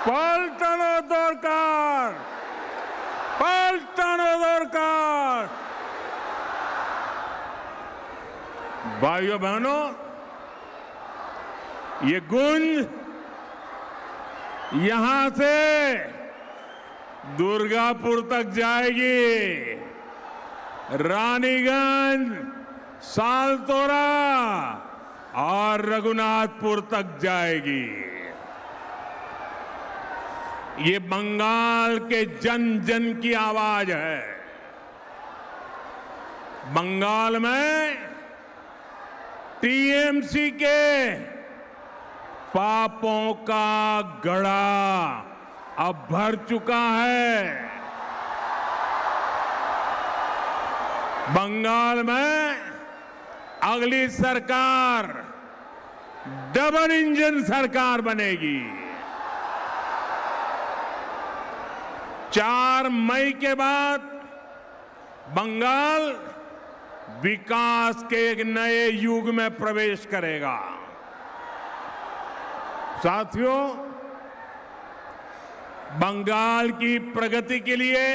পাল্টানো দরকার, পাল্টানো দরকার। भाइयों बहनों, ये गूंज यहां से दुर्गापुर तक जाएगी, रानीगंज, सालतोरा और रघुनाथपुर तक जाएगी। ये बंगाल के जन जन की आवाज है। बंगाल में टीएमसी के पापों का घड़ा अब भर चुका है। बंगाल में अगली सरकार डबल इंजन सरकार बनेगी। 4 मई के बाद बंगाल विकास के एक नए युग में प्रवेश करेगा। साथियों, बंगाल की प्रगति के लिए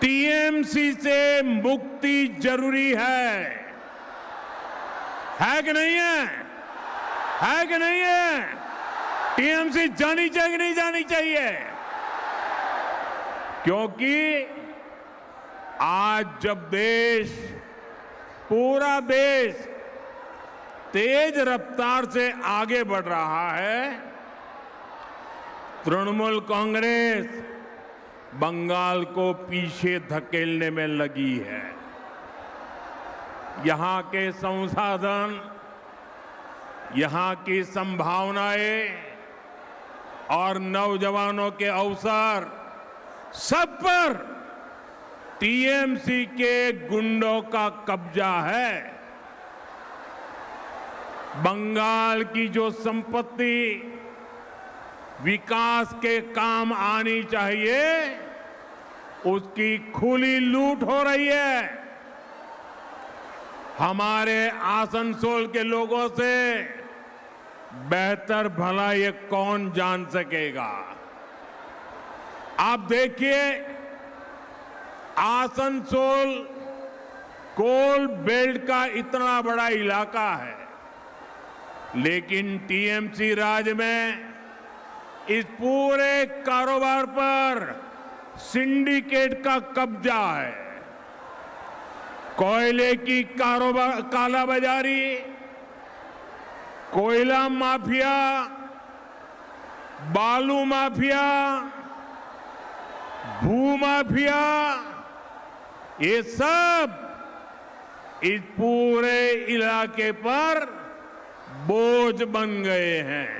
टीएमसी से मुक्ति जरूरी है कि नहीं है? है कि नहीं है? टीएमसी जानी चाहिए कि नहीं जानी चाहिए? क्योंकि आज जब देश, पूरा देश तेज रफ्तार से आगे बढ़ रहा है, तृणमूल कांग्रेस बंगाल को पीछे धकेलने में लगी है। यहां के संसाधन, यहां की संभावनाएं और नौजवानों के अवसर सब पर टीएमसी के गुंडों का कब्जा है। बंगाल की जो संपत्ति विकास के काम आनी चाहिए, उसकी खुली लूट हो रही है। हमारे आसनसोल के लोगों से बेहतर भला ये कौन जान सकेगा? आप देखिए, आसनसोल कोल बेल्ट का इतना बड़ा इलाका है, लेकिन टीएमसी राज में इस पूरे कारोबार पर सिंडिकेट का कब्जा है। कोयले की कालाबाजारी, कोयला माफिया, बालू माफिया, भू माफिया, ये सब इस पूरे इलाके पर बोझ बन गए हैं।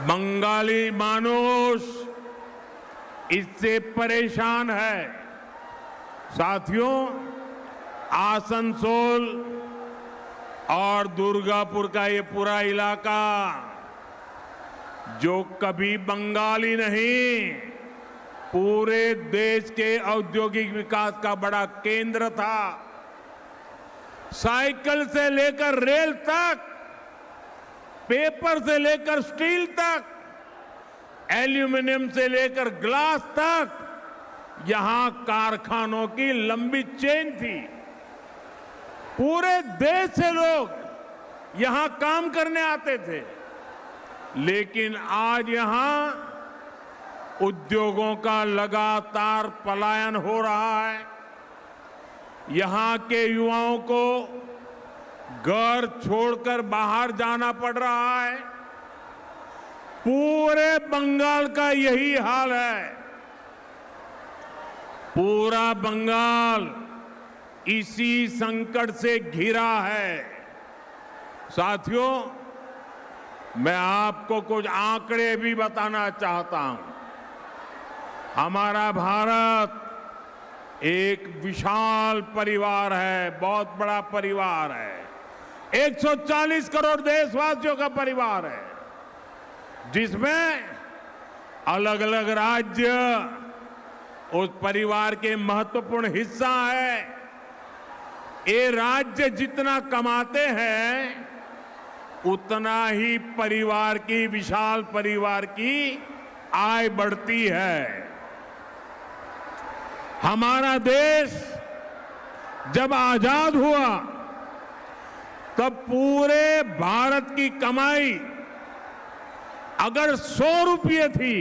बंगाली मानुष इससे परेशान है। साथियों, आसनसोल और दुर्गापुर का ये पूरा इलाका, जो कभी बंगाली नहीं, पूरे देश के औद्योगिक विकास का बड़ा केंद्र था। साइकिल से लेकर रेल तक, पेपर से लेकर स्टील तक, एल्यूमिनियम से लेकर ग्लास तक, यहां कारखानों की लंबी चेन थी। पूरे देश से लोग यहां काम करने आते थे। लेकिन आज यहां उद्योगों का लगातार पलायन हो रहा है। यहां के युवाओं को घर छोड़कर बाहर जाना पड़ रहा है। पूरे बंगाल का यही हाल है। पूरा बंगाल इसी संकट से घिरा है। साथियों, मैं आपको कुछ आंकड़े भी बताना चाहता हूं। हमारा भारत एक विशाल परिवार है, बहुत बड़ा परिवार है। 140 करोड़ देशवासियों का परिवार है, जिसमें अलग अलग राज्य उस परिवार के महत्वपूर्ण हिस्सा है। ये राज्य जितना कमाते हैं, उतना ही परिवार की, विशाल परिवार की आय बढ़ती है। हमारा देश जब आजाद हुआ तब पूरे भारत की कमाई अगर 100 रुपये थी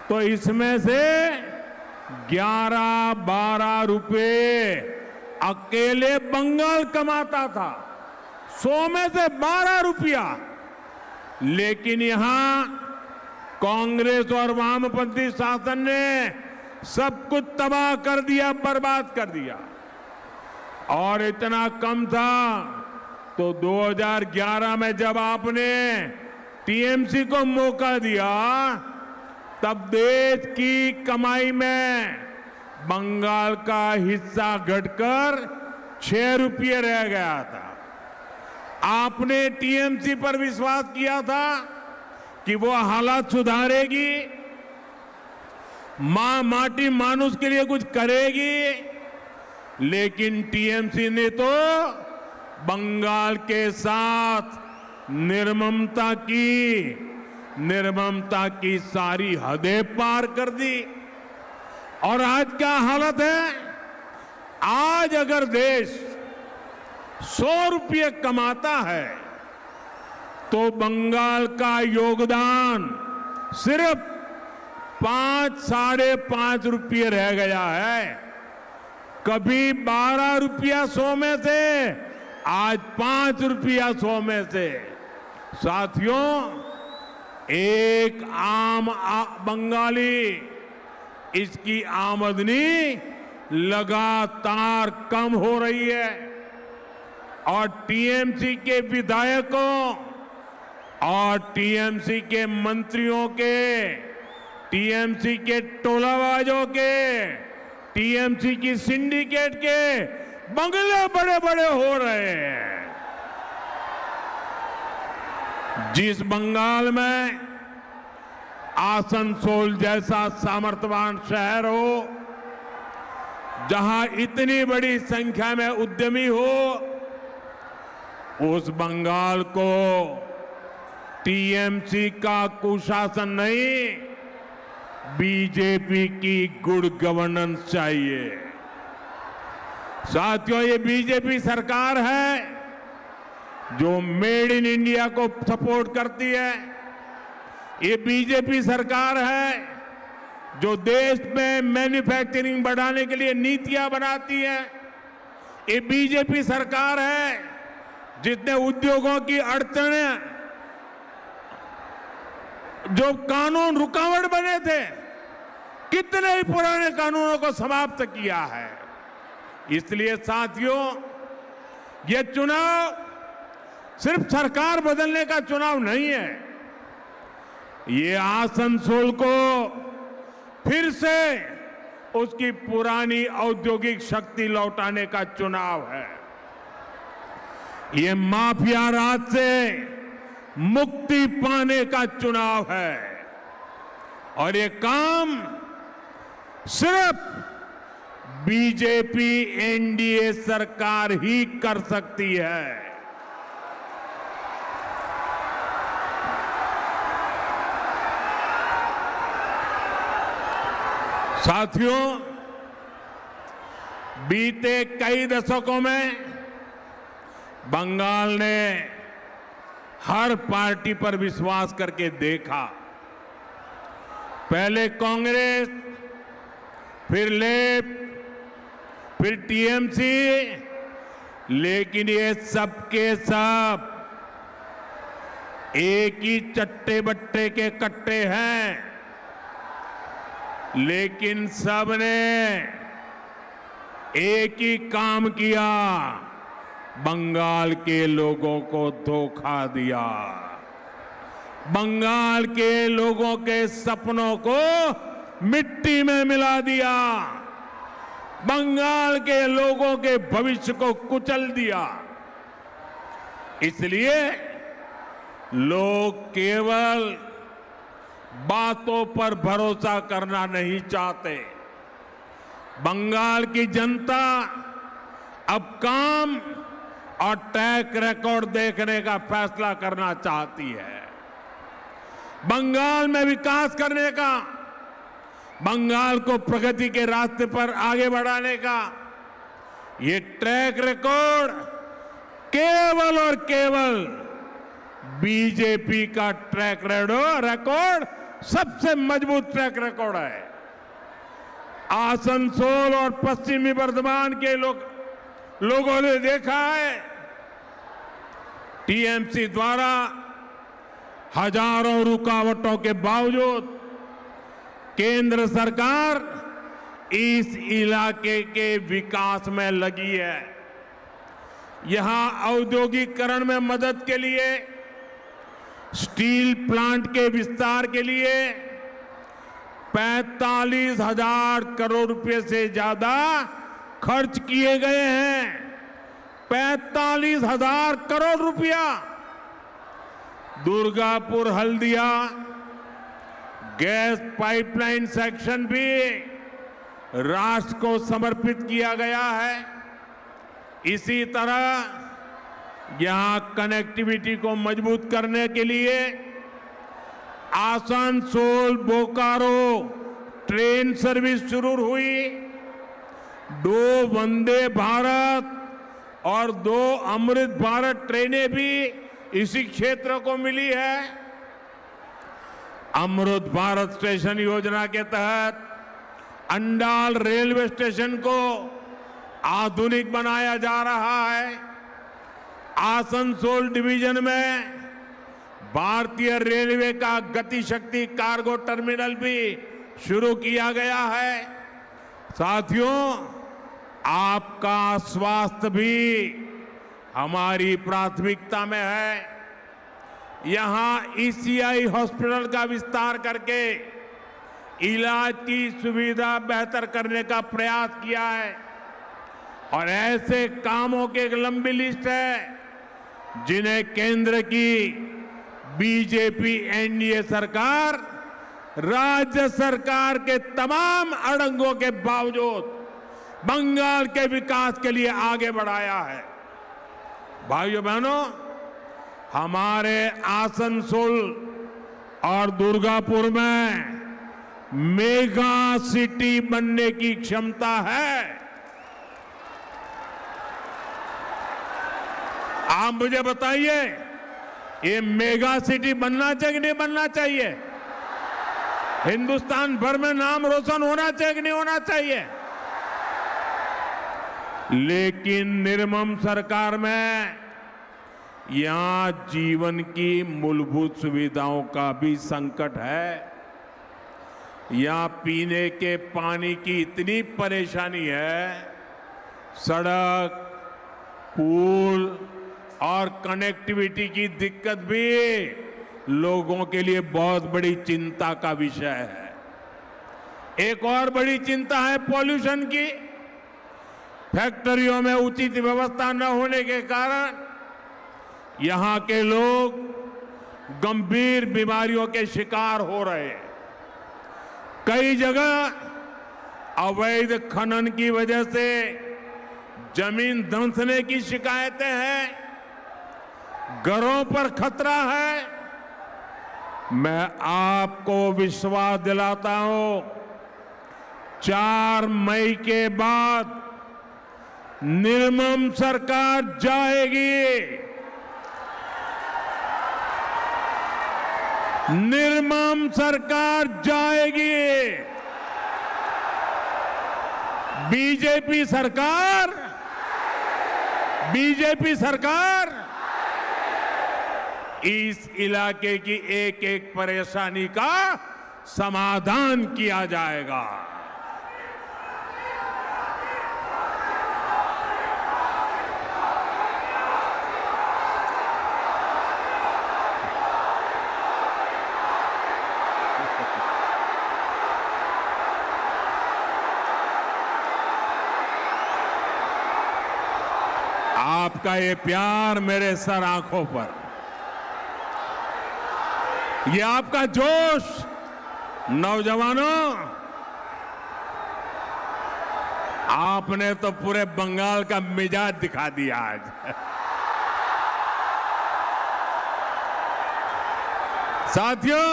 तो इसमें से 11-12 रुपये अकेले बंगाल कमाता था। 100 में से 12 रुपया। लेकिन यहां कांग्रेस और वामपंथी शासन ने सब कुछ तबाह कर दिया, बर्बाद कर दिया। और इतना कम था तो 2011 में जब आपने टीएमसी को मौका दिया तब देश की कमाई में बंगाल का हिस्सा घटकर 6 रुपये रह गया था। आपने टीएमसी पर विश्वास किया था कि वो हालात सुधारेगी, माटी मानुष के लिए कुछ करेगी, लेकिन टीएमसी ने तो बंगाल के साथ निर्ममता की सारी हदें पार कर दी। और आज क्या हालत है? आज अगर देश 100 रुपये कमाता है तो बंगाल का योगदान सिर्फ 5-5.5 रुपये रह गया है। कभी 12 रुपया 100 में से, आज 5 रुपया 100 में से। साथियों, एक आम बंगाली, इसकी आमदनी लगातार कम हो रही है और टीएमसी के विधायकों और टीएमसी के मंत्रियों के, टीएमसी के टोलाबाजों के, टीएमसी की सिंडिकेट के बंगले बड़े बड़े हो रहे हैं। जिस बंगाल में आसनसोल जैसा सामर्थ्यवान शहर हो, जहां इतनी बड़ी संख्या में उद्यमी हो, उस बंगाल को टीएमसी का कुशासन नहीं, बीजेपी की गुड गवर्नेंस चाहिए। साथियों, ये बीजेपी सरकार है जो मेड इन इंडिया को सपोर्ट करती है। ये बीजेपी सरकार है जो देश में मैन्युफैक्चरिंग बढ़ाने के लिए नीतियां बनाती है। ये बीजेपी सरकार है जिसने उद्योगों की अड़चनें, जो कानून रुकावट बने थे, कितने ही पुराने कानूनों को समाप्त किया है। इसलिए साथियों, ये चुनाव सिर्फ सरकार बदलने का चुनाव नहीं है, ये आसनसोल को फिर से उसकी पुरानी औद्योगिक शक्ति लौटाने का चुनाव है। ये माफिया राज से मुक्ति पाने का चुनाव है और ये काम सिर्फ बीजेपी एनडीए सरकार ही कर सकती है। साथियों, बीते कई दशकों में बंगाल ने हर पार्टी पर विश्वास करके देखा। पहले कांग्रेस, फिर लेफ्ट, फिर टीएमसी, लेकिन ये सब के सब एक ही चट्टे बट्टे के कट्टे हैं। लेकिन सबने एक ही काम किया, बंगाल के लोगों को धोखा दिया, बंगाल के लोगों के सपनों को मिट्टी में मिला दिया, बंगाल के लोगों के भविष्य को कुचल दिया। इसलिए लोग केवल बातों पर भरोसा करना नहीं चाहते। बंगाल की जनता अब काम और ट्रैक रिकॉर्ड देखने का फैसला करना चाहती है। बंगाल में विकास करने का, बंगाल को प्रगति के रास्ते पर आगे बढ़ाने का ये ट्रैक रिकॉर्ड केवल और केवल बीजेपी का ट्रैक रिकॉर्ड सबसे मजबूत ट्रैक रिकॉर्ड है। आसनसोल और पश्चिमी बर्धमान के लोगों ने देखा है, टीएमसी द्वारा हजारों रुकावटों के बावजूद केंद्र सरकार इस इलाके के विकास में लगी है। यहां औद्योगिकरण में मदद के लिए, स्टील प्लांट के विस्तार के लिए 45,000 करोड़ रुपए से ज्यादा खर्च किए गए हैं। 45,000 करोड़ रुपया। Durgapur Haldia gas pipeline section भी राष्ट्र को समर्पित किया गया है। इसी तरह यहां कनेक्टिविटी को मजबूत करने के लिए आसनसोल बोकारो ट्रेन सर्विस शुरू हुई। 2 वंदे भारत और 2 अमृत भारत ट्रेनें भी इसी क्षेत्र को मिली है। अमृत भारत स्टेशन योजना के तहत अंडाल रेलवे स्टेशन को आधुनिक बनाया जा रहा है। आसनसोल डिवीजन में भारतीय रेलवे का गति शक्ति कार्गो टर्मिनल भी शुरू किया गया है। साथियों, आपका स्वास्थ्य भी हमारी प्राथमिकता में है। यहां ईसीआई हॉस्पिटल का विस्तार करके इलाज की सुविधा बेहतर करने का प्रयास किया है और ऐसे कामों की एक लंबी लिस्ट है जिन्हें केंद्र की बीजेपी एनडीए सरकार राज्य सरकार के तमाम अड़ंगों के बावजूद बंगाल के विकास के लिए आगे बढ़ाया है। भाइयों बहनों, हमारे आसनसोल और दुर्गापुर में मेगा सिटी बनने की क्षमता है। आप मुझे बताइए, ये मेगा सिटी बनना चाहिए कि नहीं बनना चाहिए? हिंदुस्तान भर में नाम रोशन होना चाहिए कि नहीं होना चाहिए? लेकिन निर्मम सरकार में यहां जीवन की मूलभूत सुविधाओं का भी संकट है। यहां पीने के पानी की इतनी परेशानी है, सड़क, पुल और कनेक्टिविटी की दिक्कत भी लोगों के लिए बहुत बड़ी चिंता का विषय है। एक और बड़ी चिंता है पॉल्यूशन की। फैक्ट्रियों में उचित व्यवस्था न होने के कारण यहां के लोग गंभीर बीमारियों के शिकार हो रहे हैं। कई जगह अवैध खनन की वजह से जमीन धंसने की शिकायतें हैं, घरों पर खतरा है। मैं आपको विश्वास दिलाता हूं, 4 मई के बाद निर्मम सरकार जाएगी। निर्मम सरकार जाएगी। बीजेपी सरकार इस इलाके की एक एक परेशानी का समाधान किया जाएगा। आपका ये प्यार मेरे सर आंखों पर, ये आपका जोश, नौजवानों, आपने तो पूरे बंगाल का मिजाज दिखा दिया आज। साथियों,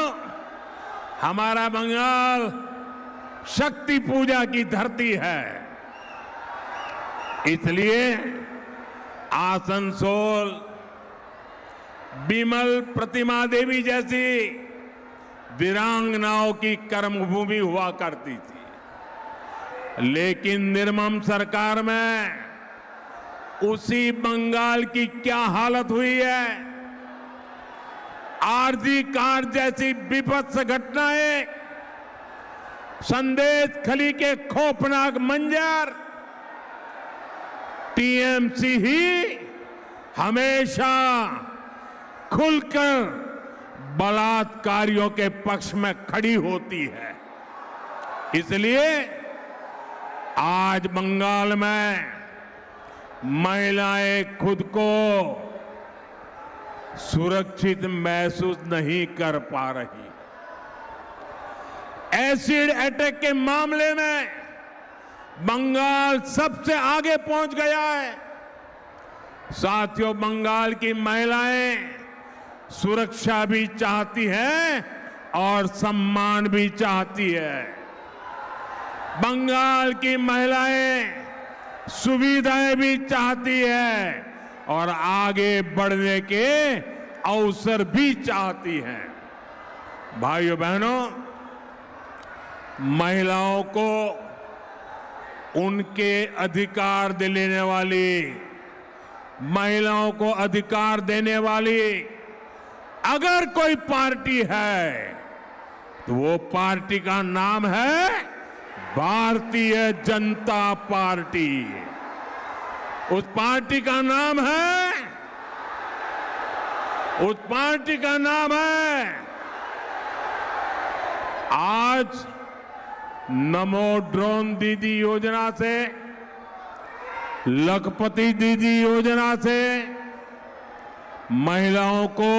हमारा बंगाल शक्ति पूजा की धरती है। इसलिए आसनसोल बिमल प्रतिमा देवी जैसी वीरांगनाओं की कर्मभूमि हुआ करती थी, लेकिन निर्मम सरकार में उसी बंगाल की क्या हालत हुई है। आरजी कार जैसी विभत्स घटनाएं, संदेश खली के खौफनाक मंजर, टीएमसी ही हमेशा खुलकर बलात्कारियों के पक्ष में खड़ी होती है। इसलिए आज बंगाल में महिलाएं खुद को सुरक्षित महसूस नहीं कर पा रही। एसिड अटैक के मामले में बंगाल सबसे आगे पहुंच गया है। साथियों, बंगाल की महिलाएं सुरक्षा भी चाहती हैं और सम्मान भी चाहती है। बंगाल की महिलाएं सुविधाएं भी चाहती है और आगे बढ़ने के अवसर भी चाहती हैं। भाइयों बहनों, महिलाओं को उनके अधिकार दिलाने वाली, महिलाओं को अधिकार देने वाली अगर कोई पार्टी है तो वो पार्टी का नाम है भारतीय जनता पार्टी। उस पार्टी का नाम है आज नमो ड्रोन दीदी योजना से, लखपति दीदी योजना से महिलाओं को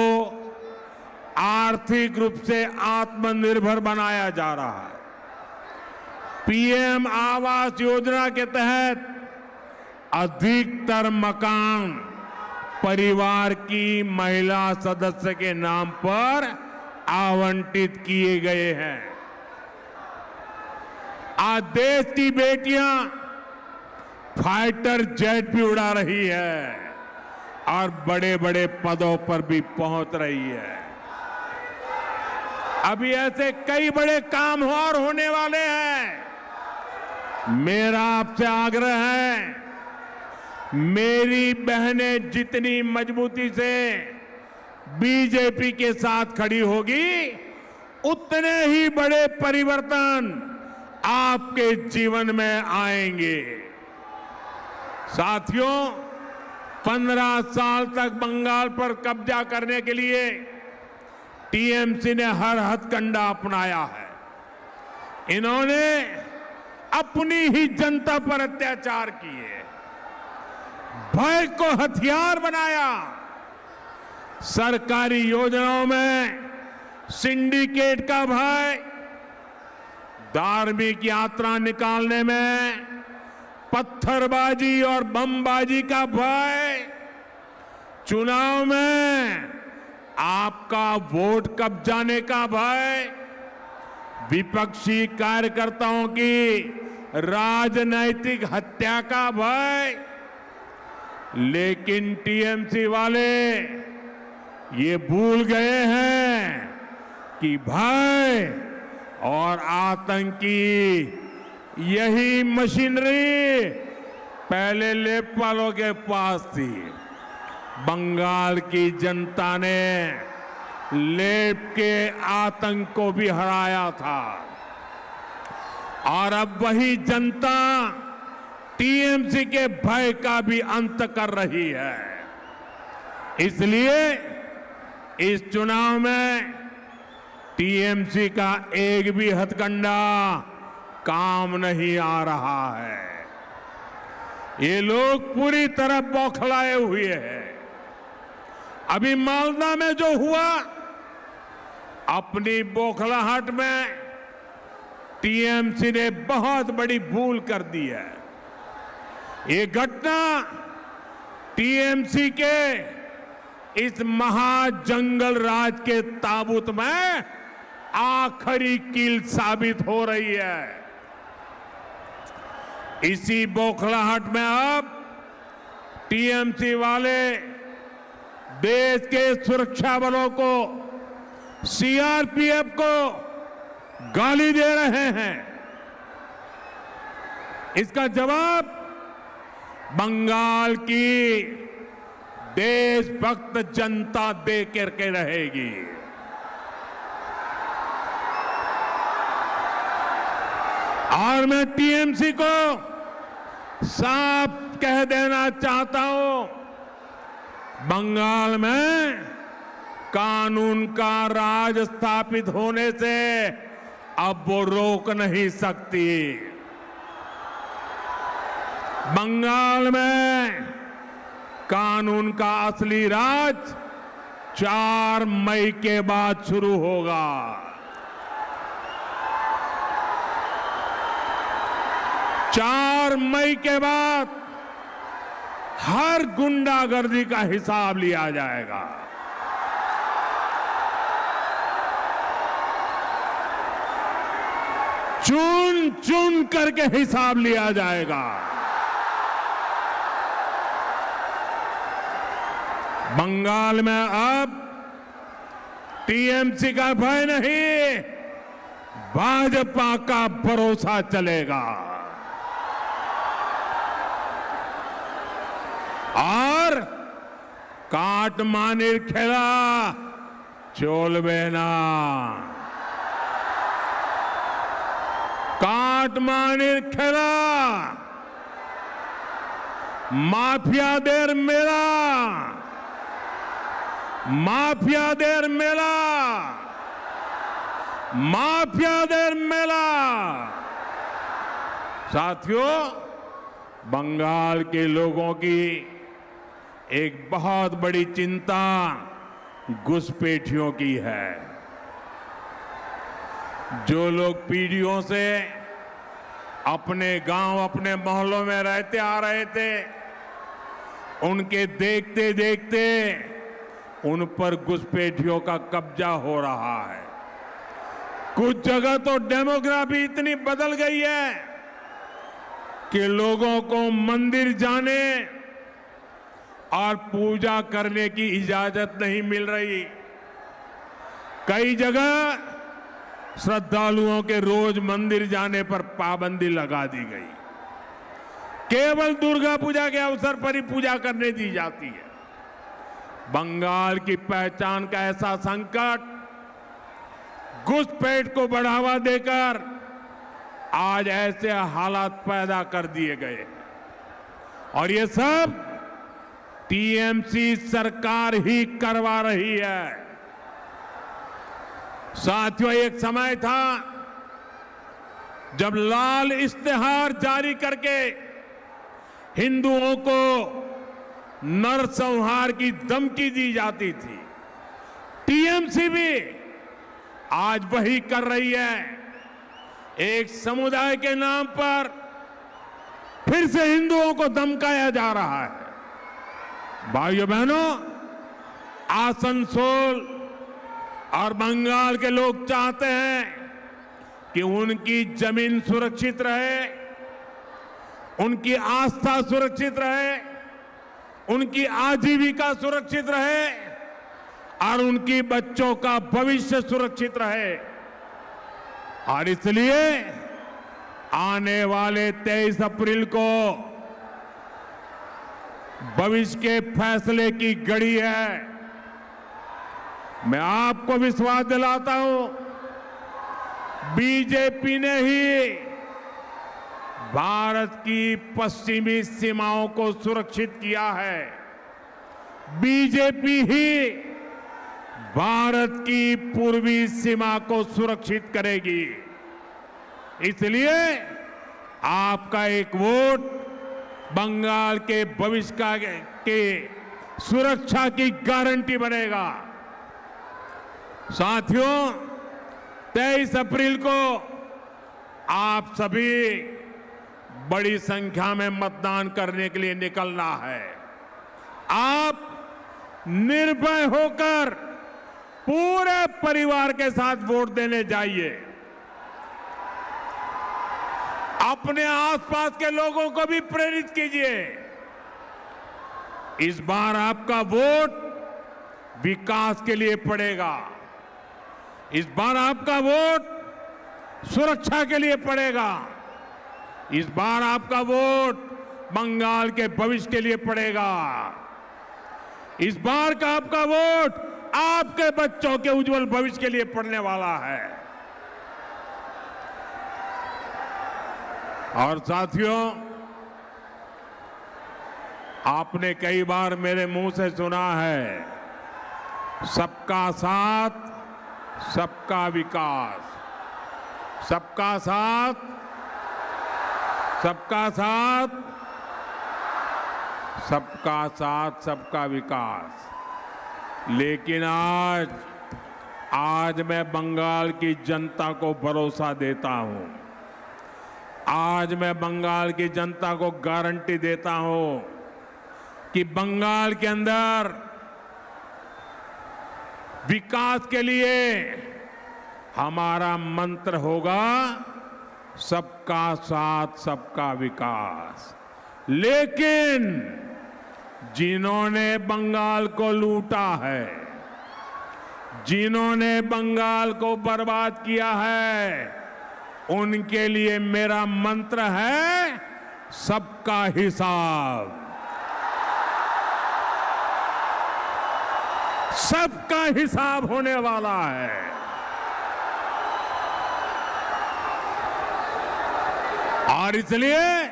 आर्थिक रूप से आत्मनिर्भर बनाया जा रहा है। पीएम आवास योजना के तहत अधिकतर मकान परिवार की महिला सदस्य के नाम पर आवंटित किए गए हैं। आज देश की बेटियां फाइटर जेट भी उड़ा रही है और बड़े बड़े पदों पर भी पहुंच रही है। अभी ऐसे कई बड़े काम और होने वाले हैं। मेरा आपसे आग्रह है, मेरी बहनें जितनी मजबूती से बीजेपी के साथ खड़ी होगी, उतने ही बड़े परिवर्तन आपके जीवन में आएंगे। साथियों, 15 साल तक बंगाल पर कब्जा करने के लिए टीएमसी ने हर हथकंडा अपनाया है। इन्होंने अपनी ही जनता पर अत्याचार किए, भय को हथियार बनाया, सरकारी योजनाओं में सिंडिकेट का भय, धार्मिक यात्रा निकालने में पत्थरबाजी और बमबाजी का भय, चुनाव में आपका वोट कब जाने का भय, विपक्षी कार्यकर्ताओं की राजनैतिक हत्या का भय। लेकिन टीएमसी वाले ये भूल गए हैं कि भय और आतंकी यही मशीनरी पहले लेपवालों के पास थी। बंगाल की जनता ने लेप के आतंक को भी हराया था और अब वही जनता टीएमसी के भय का भी अंत कर रही है। इसलिए इस चुनाव में टीएमसी का एक भी हथकंडा काम नहीं आ रहा है। ये लोग पूरी तरह बौखलाए हुए हैं। अभी मालदा में जो हुआ, अपनी बौखलाहट में टीएमसी ने बहुत बड़ी भूल कर दी है। ये घटना टीएमसी के इस महाजंगल राज के ताबूत में आखिरी कील साबित हो रही है। इसी बौखलाहट में अब टीएमसी वाले देश के सुरक्षा बलों को, सीआरपीएफ को गाली दे रहे हैं। इसका जवाब बंगाल की देशभक्त जनता दे करके रहेगी। और मैं टीएमसी को साफ कह देना चाहता हूं, बंगाल में कानून का राज स्थापित होने से अब वो रोक नहीं सकती। बंगाल में कानून का असली राज 4 मई के बाद शुरू होगा। 4 मई के बाद हर गुंडागर्दी का हिसाब लिया जाएगा। चुन चुन करके हिसाब लिया जाएगा। बंगाल में अब टीएमसी का भय नहीं, भाजपा का भरोसा चलेगा। और काटमानिर खेला चोलबेना, काटमानिर खेला माफियादेर मेला, माफियादेर मेला, माफियादेर मेला। साथियों, बंगाल के लोगों की एक बहुत बड़ी चिंता घुसपैठियों की है। जो लोग पीढ़ियों से अपने गांव, अपने मोहल्लों में रहते आ रहे थे, उनके देखते देखते उन पर घुसपैठियों का कब्जा हो रहा है। कुछ जगह तो डेमोग्राफी इतनी बदल गई है कि लोगों को मंदिर जाने और पूजा करने की इजाजत नहीं मिल रही। कई जगह श्रद्धालुओं के रोज मंदिर जाने पर पाबंदी लगा दी गई। केवल दुर्गा पूजा के अवसर पर ही पूजा करने दी जाती है। बंगाल की पहचान का ऐसा संकट घुसपैठ को बढ़ावा देकर आज ऐसे हालात पैदा कर दिए गए। और ये सब टीएमसी सरकार ही करवा रही है। साथियों, एक समय था जब लाल इश्तेहार जारी करके हिंदुओं को नरसंहार की धमकी दी जाती थी। टीएमसी भी आज वही कर रही है। एक समुदाय के नाम पर फिर से हिंदुओं को धमकाया जा रहा है। भाइयों बहनों, आसनसोल और बंगाल के लोग चाहते हैं कि उनकी जमीन सुरक्षित रहे, उनकी आस्था सुरक्षित रहे, उनकी आजीविका सुरक्षित रहे और उनकी बच्चों का भविष्य सुरक्षित रहे। और इसलिए आने वाले 23 अप्रैल को भविष्य के फैसले की घड़ी है। मैं आपको विश्वास दिलाता हूं, बीजेपी ने ही भारत की पश्चिमी सीमाओं को सुरक्षित किया है। बीजेपी ही भारत की पूर्वी सीमा को सुरक्षित करेगी। इसलिए आपका एक वोट बंगाल के भविष्य के सुरक्षा की गारंटी बनेगा। साथियों, 23 अप्रैल को आप सभी बड़ी संख्या में मतदान करने के लिए निकलना है। आप निर्भय होकर पूरे परिवार के साथ वोट देने जाइए। अपने आसपास के लोगों को भी प्रेरित कीजिए। इस बार आपका वोट विकास के लिए पड़ेगा। इस बार आपका वोट सुरक्षा के लिए पड़ेगा। इस बार आपका वोट बंगाल के भविष्य के लिए पड़ेगा। इस बार का आपका वोट आपके बच्चों के उज्जवल भविष्य के लिए पड़ने वाला है। और साथियों, आपने कई बार मेरे मुंह से सुना है, सबका साथ सबका विकास। सबका साथ सबका साथ सबका साथ सबका विकास। लेकिन आज मैं बंगाल की जनता को भरोसा देता हूं। आज मैं बंगाल की जनता को गारंटी देता हूं कि बंगाल के अंदर विकास के लिए हमारा मंत्र होगा सबका साथ सबका विकास। लेकिन जिन्होंने बंगाल को लूटा है, जिन्होंने बंगाल को बर्बाद किया है, उनके लिए मेरा मंत्र है सबका हिसाब। सबका हिसाब होने वाला है। और इसलिए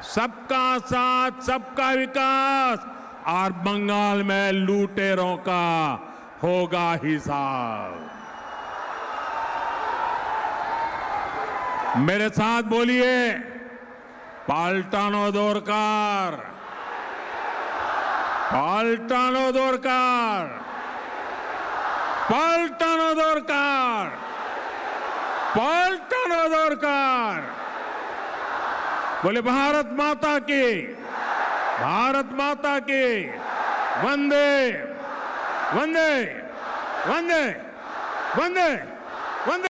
सबका साथ सबका विकास और बंगाल में लूटेरों का होगा हिसाब। मेरे साथ बोलिए, पाल्टानो दोरकार, पाल्टानो दोरकार, पाल्टानो दोरकार, पाल्टानो दोरकार। बोले भारत माता की, भारत माता की। वंदे वंदे वंदे वंदे वंदे।